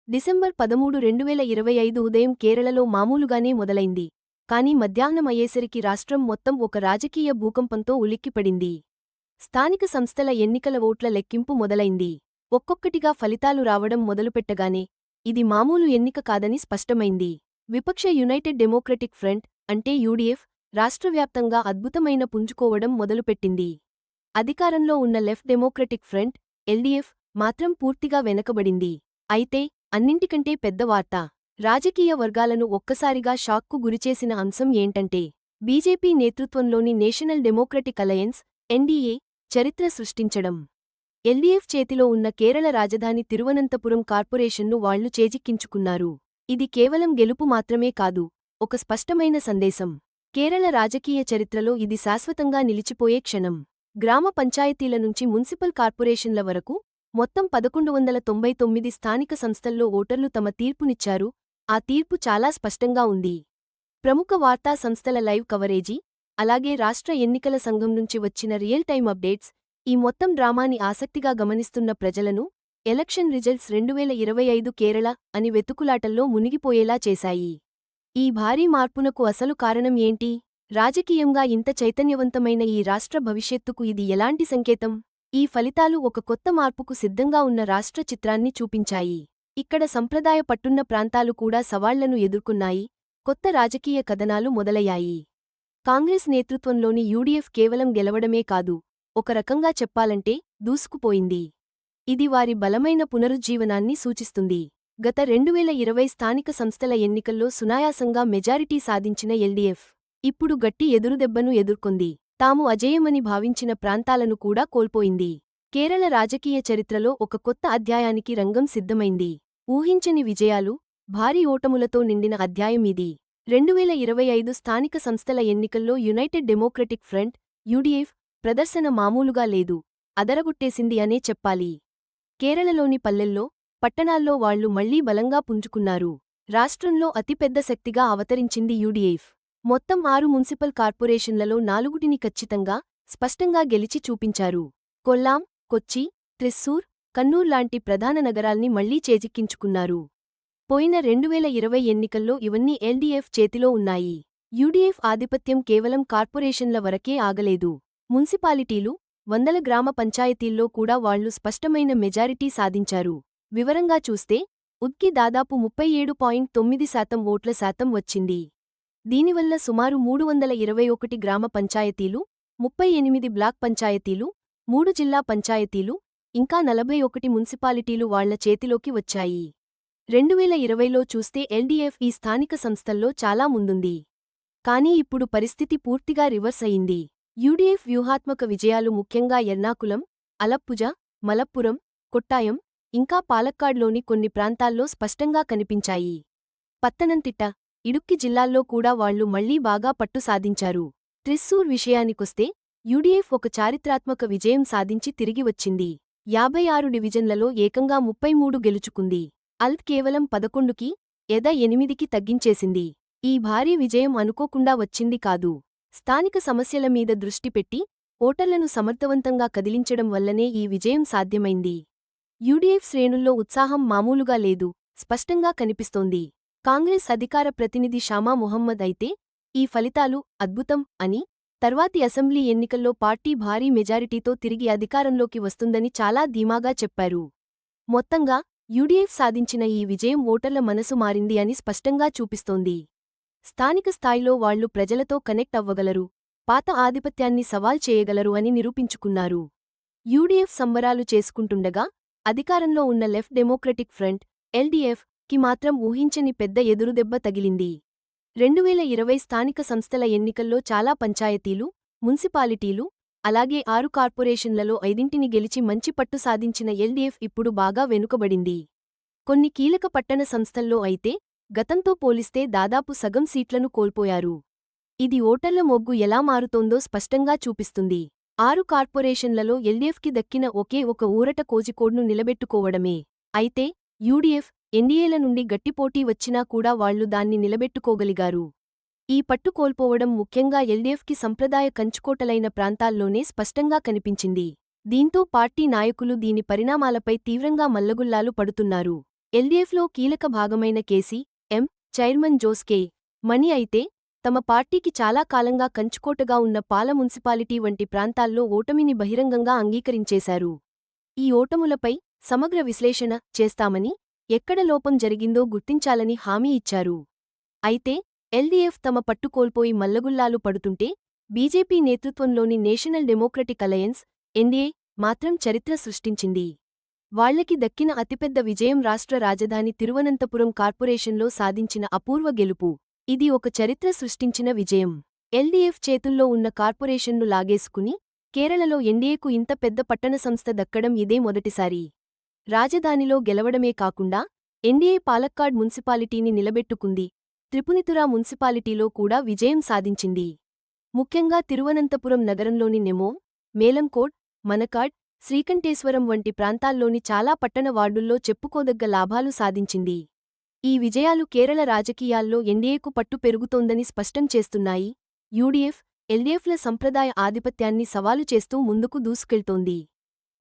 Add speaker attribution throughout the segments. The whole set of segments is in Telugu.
Speaker 1: డిసెంబర్ 13, 2025 ఉదయం కేరళలో మామూలుగానే మొదలైంది. కానీ మధ్యాహ్నం అయ్యేసరికి రాష్ట్రం మొత్తం ఒక రాజకీయ భూకంపంతో ఉలిక్కిపడింది. స్థానిక సంస్థల ఎన్నికల ఓట్ల లెక్కింపు మొదలైంది. ఒక్కొక్కటిగా ఫలితాలు రావడం మొదలుపెట్టగానే ఇది మామూలు ఎన్నిక కాదని స్పష్టమైంది. విపక్ష యునైటెడ్ డెమోక్రటిక్ ఫ్రంట్ అంటే యూడీఎఫ్ రాష్ట్రవ్యాప్తంగా అద్భుతమైన పుంజుకోవడం మొదలుపెట్టింది. అధికారంలో ఉన్న లెఫ్ట్ డెమోక్రటిక్ ఫ్రంట్ ఎల్డీఎఫ్ మాత్రం పూర్తిగా వెనకబడింది. అయితే అన్నింటికంటే పెద్ద వార్త, రాజకీయ వర్గాలను ఒక్కసారిగా షాక్కు గురిచేసిన అంశం ఏంటంటే బీజేపీ నేతృత్వంలోని నేషనల్ డెమోక్రటిక్ అలయన్స్ ఎన్డీఏ చరిత్ర సృష్టించడం. ఎల్డీఎఫ్ చేతిలో ఉన్న కేరళ రాజధాని తిరువనంతపురం కార్పొరేషన్ను వాళ్లు చేజిక్కించుకున్నారు. ఇది కేవలం గెలుపు మాత్రమే కాదు, ఒక స్పష్టమైన సందేశం. కేరళ రాజకీయ చరిత్రలో ఇది శాశ్వతంగా నిలిచిపోయే క్షణం. గ్రామ పంచాయతీల నుంచి మున్సిపల్ కార్పొరేషన్ల వరకు మొత్తం 1199 స్థానిక సంస్థల్లో ఓటర్లు తమ తీర్పునిచ్చారు. ఆ తీర్పు చాలా స్పష్టంగా ఉంది. ప్రముఖ వార్తా సంస్థల లైవ్ కవరేజీ, అలాగే రాష్ట్ర ఎన్నికల సంఘం నుంచి వచ్చిన రియల్ టైమ్ అప్డేట్స్ ఈ మొత్తం డ్రామాని ఆసక్తిగా గమనిస్తున్న ప్రజలను ఎలక్షన్ రిజల్ట్స్ 2025 కేరళ అని వెతుకులాటల్లో మునిగిపోయేలా చేశాయి. ఈ భారీ మార్పునకు అసలు కారణం ఏంటి? రాజకీయంగా ఇంత చైతన్యవంతమైన ఈ రాష్ట్ర భవిష్యత్తుకు ఇది ఎలాంటి సంకేతం? ఈ ఫలితాలు ఒక కొత్త మార్పుకు సిద్ధంగా ఉన్న రాష్ట్ర చిత్రాన్ని చూపించాయి. ఇక్కడ సంప్రదాయ పట్టున్న ప్రాంతాలు కూడా సవాళ్లను ఎదుర్కొన్నాయి. కొత్త రాజకీయ కథనాలు మొదలయ్యాయి. కాంగ్రెస్ నేతృత్వంలోని యూడీఎఫ్ కేవలం గెలవడమే కాదు, ఒక రకంగా చెప్పాలంటే దూసుకుపోయింది. ఇది వారి బలమైన పునరుజ్జీవనాన్ని సూచిస్తుంది. గత 2020 స్థానిక సంస్థల ఎన్నికల్లో సునాయాసంగా మెజారిటీ సాధించిన ఎల్డీఎఫ్ ఇప్పుడు గట్టి ఎదురుదెబ్బను ఎదుర్కొంది. తాము అజేయమని భావించిన ప్రాంతాలను కూడా కోల్పోయింది. కేరళ రాజకీయ చరిత్రలో ఒక కొత్త అధ్యాయానికి రంగం సిద్ధమైంది. ఊహించని విజయాలు, భారీ ఓటములతో నిండిన అధ్యాయం ఇది. 2025 స్థానిక సంస్థల ఎన్నికల్లో యునైటెడ్ డెమోక్రటిక్ ఫ్రంట్ యూడీఎఫ్ ప్రదర్శన మామూలుగా లేదు, అదరగొట్టేసింది అనే చెప్పాలి. కేరళలోని పల్లెల్లో, పట్టణాల్లో వాళ్లు మళ్లీ బలంగా పుంజుకున్నారు. రాష్ట్రంలో అతిపెద్ద శక్తిగా అవతరించింది యూడీఎఫ్. మొత్తం 6 మున్సిపల్ కార్పొరేషన్లలో 4టిని ఖచ్చితంగా, స్పష్టంగా గెలిచి చూపించారు. కొల్లాం, కొచ్చి, త్రిస్సూర్, కన్నూర్ లాంటి ప్రధాన నగరాల్ని మళ్లీ చేజిక్కించుకున్నారు. పోయిన 2020 ఎన్నికల్లో ఇవన్నీ ఎల్డీఎఫ్ చేతిలో ఉన్నాయి. యూడీఎఫ్ ఆధిపత్యం కేవలం కార్పొరేషన్ల వరకే ఆగలేదు. మున్సిపాలిటీలు, వందల గ్రామ పంచాయతీల్లో కూడా వాళ్లు స్పష్టమైన మెజారిటీ సాధించారు. వివరంగా చూస్తే ఉద్కి దాదాపు 37.9% ఓట్ల శాతం వచ్చింది. దీనివల్ల సుమారు 321 గ్రామ పంచాయతీలు, 38 బ్లాక్ పంచాయతీలు, 3 జిల్లా పంచాయతీలు, ఇంకా 41 మున్సిపాలిటీలు వాళ్ల చేతిలోకి వచ్చాయి. 2020లో చూస్తే ఎల్డీఎఫ్ ఈ స్థానిక సంస్థల్లో చాలా ముందుంది. కానీ ఇప్పుడు పరిస్థితి పూర్తిగా రివర్స్ అయింది. యూడీఎఫ్ వ్యూహాత్మక విజయాలు ముఖ్యంగా ఎర్నాకులం, అలప్పుజ, మలప్పురం, కొట్టాయం, ఇంకా పాలక్కాడ్లోని కొన్ని ప్రాంతాల్లో స్పష్టంగా కనిపించాయి. పత్తనంతిట్ట, ఇడుక్కి జిల్లాల్లో కూడా వాళ్లు మళ్లీ బాగా పట్టు సాధించారు. త్రిస్సూర్ విషయానికొస్తే యూడీఎఫ్ ఒక చారిత్రాత్మక విజయం సాధించి తిరిగి వచ్చింది. 56 డివిజన్లలో ఏకంగా 33 గెలుచుకుంది. అల్త్ కేవలం 11కి, ఎద 8కి తగ్గించేసింది. ఈ భారీ విజయం అనుకోకుండా వచ్చింది కాదు. స్థానిక సమస్యల మీద దృష్టి పెట్టి ఓటర్లను సమర్థవంతంగా కదిలించడం వల్లనే ఈ విజయం సాధ్యమైంది. యూడీఎఫ్ శ్రేణుల్లో ఉత్సాహం మామూలుగా లేదు, స్పష్టంగా కనిపిస్తోంది. కాంగ్రెస్ అధికార ప్రతినిధి షామా మొహమ్మద్ అయితే ఈ ఫలితాలు అద్భుతం అని, తర్వాతి అసెంబ్లీ ఎన్నికల్లో పార్టీ భారీ మెజారిటీతో తిరిగి అధికారంలోకి వస్తుందని చాలా ధీమాగా చెప్పారు. మొత్తంగా యూడీఎఫ్ సాధించిన ఈ విజయం ఓటర్ల మనసు మారింది అని స్పష్టంగా చూపిస్తోంది. స్థానిక స్థాయిలో వాళ్లు ప్రజలతో కనెక్ట్ అవ్వగలరు, పాత ఆధిపత్యాన్ని సవాల్ చేయగలరు అని నిరూపించుకున్నారు. యూడీఎఫ్ సంబరాలు చేసుకుంటుండగా అధికారంలో ఉన్న లెఫ్ట్ డెమోక్రటిక్ ఫ్రంట్ ఎల్డీఎఫ్ కి మాత్రం ఊహించని పెద్ద ఎదురుదెబ్బ తగిలింది. 2020 స్థానిక సంస్థల ఎన్నికల్లో చాలా పంచాయతీలు, మున్సిపాలిటీలు, అలాగే 6 కార్పొరేషన్లలో 5టిని గెలిచి మంచి పట్టు సాధించిన ఎల్డీఎఫ్ ఇప్పుడు బాగా వెనుకబడింది. కొన్ని కీలక పట్టణ సంస్థల్లో అయితే గతంతో పోలిస్తే దాదాపు సగం సీట్లను కోల్పోయారు. ఇది ఓటర్ల మొగ్గు ఎలా మారుతోందో స్పష్టంగా చూపిస్తుంది. 6 కార్పొరేషన్లలో ఎల్డీఎఫ్కి దక్కిన ఒకే ఒక ఊరట కోజికోడ్ను నిలబెట్టుకోవడమే. అయితే యూడీఎఫ్, ఎన్డీఏల నుండి గట్టిపోటీ వచ్చినా కూడా వాళ్లు దాన్ని నిలబెట్టుకోగలిగారు. ఈ పట్టు కోల్పోవడం ముఖ్యంగా ఎల్డీఎఫ్కి సంప్రదాయ కంచుకోటలైన ప్రాంతాల్లోనే స్పష్టంగా కనిపించింది. దీంతో పార్టీ నాయకులు దీని పరిణామాలపై తీవ్రంగా మల్లగుల్లాలు పడుతున్నారు. ఎల్డీఎఫ్లో కీలక భాగమైన కేసీ ఎం చైర్మన్ జోస్ కే మణి అయితే తమ పార్టీకి చాలా కాలంగా కంచుకోటగా ఉన్న పాల మున్సిపాలిటీ వంటి ప్రాంతాల్లో ఓటమిని బహిరంగంగా అంగీకరించేశారు. ఈ ఓటములపై సమగ్ర విశ్లేషణ చేస్తామని, ఎక్కడ లోపం జరిగిందో గుర్తించాలని హామీ ఇచ్చారు. అయితే ఎల్డీఎఫ్ తమ పట్టు కోల్పోయి మల్లగుల్లాలు పడుతుంటే బీజేపీ నేతృత్వంలోని నేషనల్ డెమోక్రటిక్ అలయన్స్ ఎన్డీఏ మాత్రం చరిత్ర సృష్టించింది. వాళ్లకి దక్కిన అతిపెద్ద విజయం రాష్ట్ర రాజధాని తిరువనంతపురం కార్పొరేషన్లో సాధించిన అపూర్వ గెలుపు. ఇది ఒక చరిత్ర సృష్టించిన విజయం. ఎల్డీఎఫ్ చేతుల్లో ఉన్న కార్పొరేషన్ను లాగేసుకుని కేరళలో ఎన్డీఏకు ఇంత పెద్ద పట్టణ సంస్థ దక్కడం ఇదే మొదటిసారి. రాజధానిలో గెలవడమే కాకుండా ఎన్డీఏ పాలక్కాడ్ మున్సిపాలిటీని నిలబెట్టుకుంది. త్రిపునితురా మున్సిపాలిటీలో కూడా విజయం సాధించింది. ముఖ్యంగా తిరువనంతపురం నగరంలోని నెమో, మేలంకోట్, మనకాడ్, శ్రీకంఠేశ్వరం వంటి ప్రాంతాల్లోని చాలా పట్టణ వార్డుల్లో చెప్పుకోదగ్గ లాభాలు సాధించింది. ఈ విజయాలు కేరళ రాజకీయాల్లో ఎన్డీఏకు పట్టు పెరుగుతోందని స్పష్టం చేస్తున్నాయి. యూడీఎఫ్, ఎల్డీఎఫ్ల సంప్రదాయ ఆధిపత్యాన్ని సవాలు చేస్తూ ముందుకు దూసుకెళ్తోంది.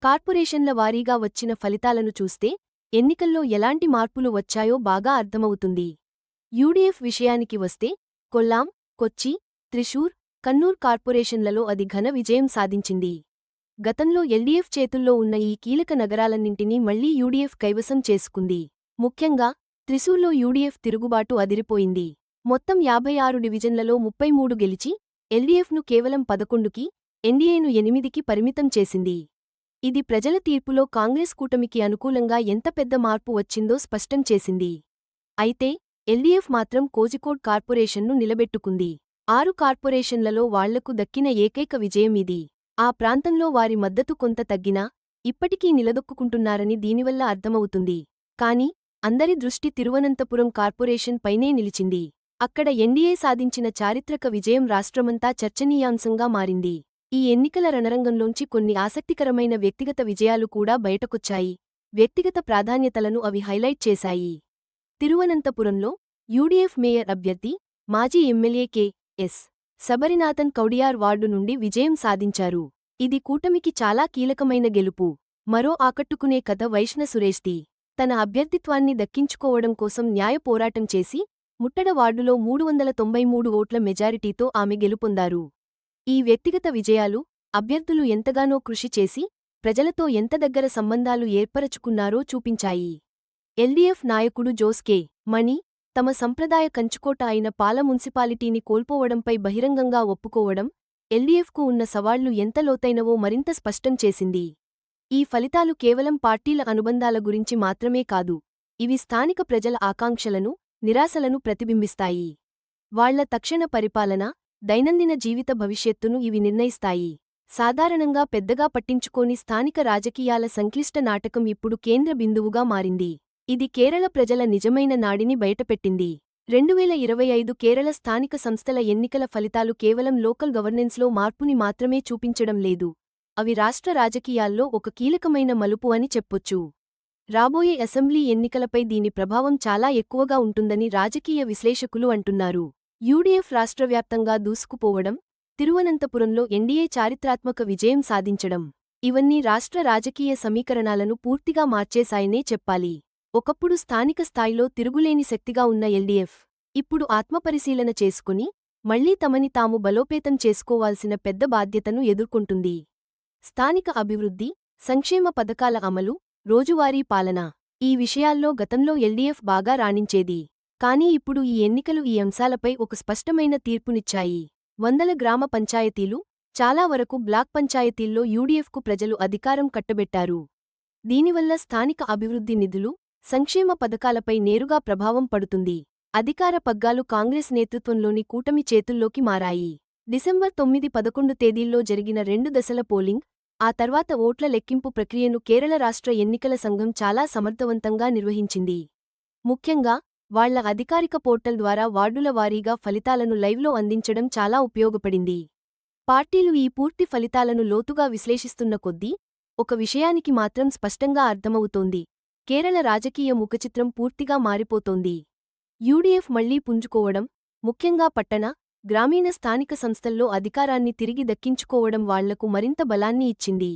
Speaker 1: కార్పొరేషన్ల వారీగా వచ్చిన ఫలితాలను చూస్తే ఎన్నికల్లో ఎలాంటి మార్పులు వచ్చాయో బాగా అర్థమవుతుంది. యూడీఎఫ్ విషయానికి వస్తే కొల్లాం, కొచ్చి, త్రిశూర్, కన్నూర్ కార్పొరేషన్లలో అది ఘన విజయం సాధించింది. గతంలో ఎల్డీఎఫ్ చేతుల్లో ఉన్న ఈ కీలక నగరాలన్నింటినీ మళ్లీ యూడీఎఫ్ కైవసం చేసుకుంది. ముఖ్యంగా త్రిశూర్లో యూడీఎఫ్ తిరుగుబాటు అదిరిపోయింది. మొత్తం 56 డివిజన్లలో 33 గెలిచి ఎల్డీఎఫ్ను కేవలం 11కి, ఎన్డీఏను 8కి పరిమితం చేసింది. ఇది ప్రజల తీర్పులో కాంగ్రెస్ కూటమికి అనుకూలంగా ఎంత పెద్ద మార్పు వచ్చిందో స్పష్టం చేసింది. అయితే ఎల్డీఎఫ్ మాత్రం కోజికోడ్ కార్పొరేషన్ను నిలబెట్టుకుంది. 6 కార్పొరేషన్లలో వాళ్లకు దక్కిన ఏకైక విజయం ఇది. ఆ ప్రాంతంలో వారి మద్దతు కొంత తగ్గినా ఇప్పటికీ నిలదొక్కుంటున్నారని దీనివల్ల అర్థమవుతుంది. కాని అందరి దృష్టి తిరువనంతపురం కార్పొరేషన్ పైనే నిలిచింది. అక్కడ ఎన్డీఏ సాధించిన చారిత్రక విజయం రాష్ట్రమంతా చర్చనీయాంశంగా మారింది. ఈ ఎన్నికల రణరంగంలోంచి కొన్ని ఆసక్తికరమైన వ్యక్తిగత విజయాలు కూడా బయటకొచ్చాయి. వ్యక్తిగత ప్రాధాన్యతలను అవి హైలైట్ చేశాయి. తిరువనంతపురంలో యూడీఎఫ్ మేయర్ అభ్యర్థి, మాజీ ఎమ్మెల్యే కె.ఎస్. సబరినాథన్ కౌడియార్ వార్డు నుండి విజయం సాధించారు. ఇది కూటమికి చాలా కీలకమైన గెలుపు. మరో ఆకట్టుకునే కథ వైష్ణ సురేష్ది. తన అభ్యర్థిత్వాన్ని దక్కించుకోవడం కోసం న్యాయ పోరాటం చేసి ముట్టడ వార్డులో 393 ఓట్ల మెజారిటీతో ఆమె గెలుపొందారు. ఈ వ్యక్తిగత విజయాలు అభ్యర్థులు ఎంతగానో కృషి చేసి ప్రజలతో ఎంత దగ్గర సంబంధాలు ఏర్పరచుకున్నారో చూపించాయి. ఎల్డీఎఫ్ నాయకుడు జోస్ కే మణి తమ సంప్రదాయ కంచుకోట అయిన పాల మున్సిపాలిటీని కోల్పోవడంపై బహిరంగంగా ఒప్పుకోవడం ఎల్డీఎఫ్కు ఉన్న సవాళ్లు ఎంత లోతైనవో మరింత స్పష్టం చేసింది. ఈ ఫలితాలు కేవలం పార్టీల అనుబంధాల గురించి మాత్రమే కాదు, ఇవి స్థానిక ప్రజల ఆకాంక్షలను, నిరాశలను ప్రతిబింబిస్తాయి. వాళ్ల తక్షణ పరిపాలన, దైనందిన జీవిత భవిష్యత్తును ఇవి నిర్ణయిస్తాయి. సాధారణంగా పెద్దగా పట్టించుకోని స్థానిక రాజకీయాల సంక్లిష్ట నాటకం ఇప్పుడు కేంద్ర బిందువుగా మారింది. ఇది కేరళ ప్రజల నిజమైన నాడిని బయటపెట్టింది. 2025 కేరళ స్థానిక సంస్థల ఎన్నికల ఫలితాలు కేవలం లోకల్ గవర్నెన్స్లో మార్పుని మాత్రమే చూపించడం లేదు, అవి రాష్ట్ర రాజకీయాల్లో ఒక కీలకమైన మలుపు అని చెప్పొచ్చు. రాబోయే అసెంబ్లీ ఎన్నికలపై దీని ప్రభావం చాలా ఎక్కువగా ఉంటుందని రాజకీయ విశ్లేషకులు అంటున్నారు. యూడీఎఫ్ రాష్ట్రవ్యాప్తంగా దూసుకుపోవడం, తిరువనంతపురంలో ఎన్డీఏ చారిత్రాత్మక విజయం సాధించడం, ఇవన్నీ రాష్ట్ర రాజకీయ సమీకరణాలను పూర్తిగా మార్చేశాయనే చెప్పాలి. ఒకప్పుడు స్థానిక స్థాయిలో తిరుగులేని శక్తిగా ఉన్న ఎల్డీఎఫ్ ఇప్పుడు ఆత్మపరిశీలన చేసుకుని మళ్లీ తమని తాము బలోపేతం చేసుకోవాల్సిన పెద్ద బాధ్యతను ఎదుర్కొంటుంది. స్థానిక అభివృద్ధి, సంక్షేమ పథకాల అమలు, రోజువారీ పాలన, ఈ విషయాల్లో గతంలో ఎల్డీఎఫ్ బాగా రాణించేది. కానీ ఇప్పుడు ఈ ఎన్నికలు ఈ అంశాలపై ఒక స్పష్టమైన తీర్పునిచ్చాయి. 100 గ్రామ పంచాయతీలు, చాలా వరకు బ్లాక్ పంచాయతీల్లో యూడీఎఫ్కు ప్రజలు అధికారం కట్టబెట్టారు. దీనివల్ల స్థానిక అభివృద్ధి నిధులు, సంక్షేమ పథకాలపై నేరుగా ప్రభావం పడుతుంది. అధికార పగ్గాలు కాంగ్రెస్ నేతృత్వంలోని కూటమి చేతుల్లోకి మారాయి. డిసెంబర్ 9-11 తేదీల్లో జరిగిన 2 దశల పోలింగ్, ఆ తర్వాత ఓట్ల లెక్కింపు ప్రక్రియను కేరళ రాష్ట్ర ఎన్నికల సంఘం చాలా సమర్థవంతంగా నిర్వహించింది. ముఖ్యంగా వాళ్ల అధికారిక పోర్టల్ ద్వారా వార్డుల వారీగా ఫలితాలను లైవ్లో అందించడం చాలా ఉపయోగపడింది. పార్టీలు ఈ పూర్తి ఫలితాలను లోతుగా విశ్లేషిస్తున్న కొద్దీ ఒక విషయానికి మాత్రం స్పష్టంగా అర్థమవుతోంది: కేరళ రాజకీయ ముఖచిత్రం పూర్తిగా మారిపోతోంది. యూడీఎఫ్ మళ్లీ పుంజుకోవడం, ముఖ్యంగా పట్టణ, గ్రామీణ స్థానిక సంస్థల్లో అధికారాన్ని తిరిగి దక్కించుకోవడం వాళ్లకు మరింత బలాన్ని ఇచ్చింది.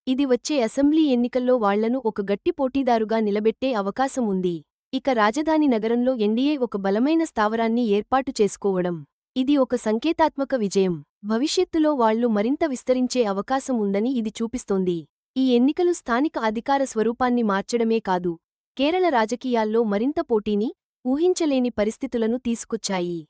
Speaker 1: ఇది వచ్చే అసెంబ్లీ ఎన్నికల్లో వాళ్లను ఒక గట్టి పోటీదారుగా నిలబెట్టే అవకాశం ఉంది. ఇక రాజధాని నగరంలో ఎన్డీఏ ఒక బలమైన స్థావరాన్ని ఏర్పాటు చేసుకోవడం. ఇది ఒక సంకేతాత్మక విజయం. భవిష్యత్తులో వాళ్లు మరింత విస్తరించే అవకాశం ఉందని ఇది చూపిస్తోంది. ఈ ఎన్నికలు స్థానిక అధికార స్వరూపాన్ని మార్చడమే కాదు, కేరళ రాజకీయాల్లో మరింత పోటీని, ఊహించలేని పరిస్థితులను తీసుకొచ్చాయి.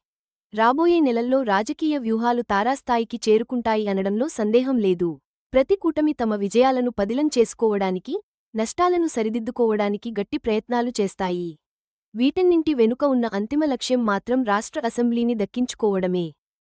Speaker 1: రాబోయే నెలల్లో రాజకీయ వ్యూహాలు తారాస్థాయికి చేరుకుంటాయి అనడంలో సందేహం లేదు. ప్రతి కూటమి తమ విజయాలను పదిలం చేసుకోవడానికి, నష్టాలను సరిదిద్దుకోవడానికి గట్టి ప్రయత్నాలు చేస్తాయి. వీటన్నింటి వెనుక ఉన్న అంతిమ లక్ష్యం మాత్రం రాష్ట్ర అసెంబ్లీని దక్కించుకోవడమే.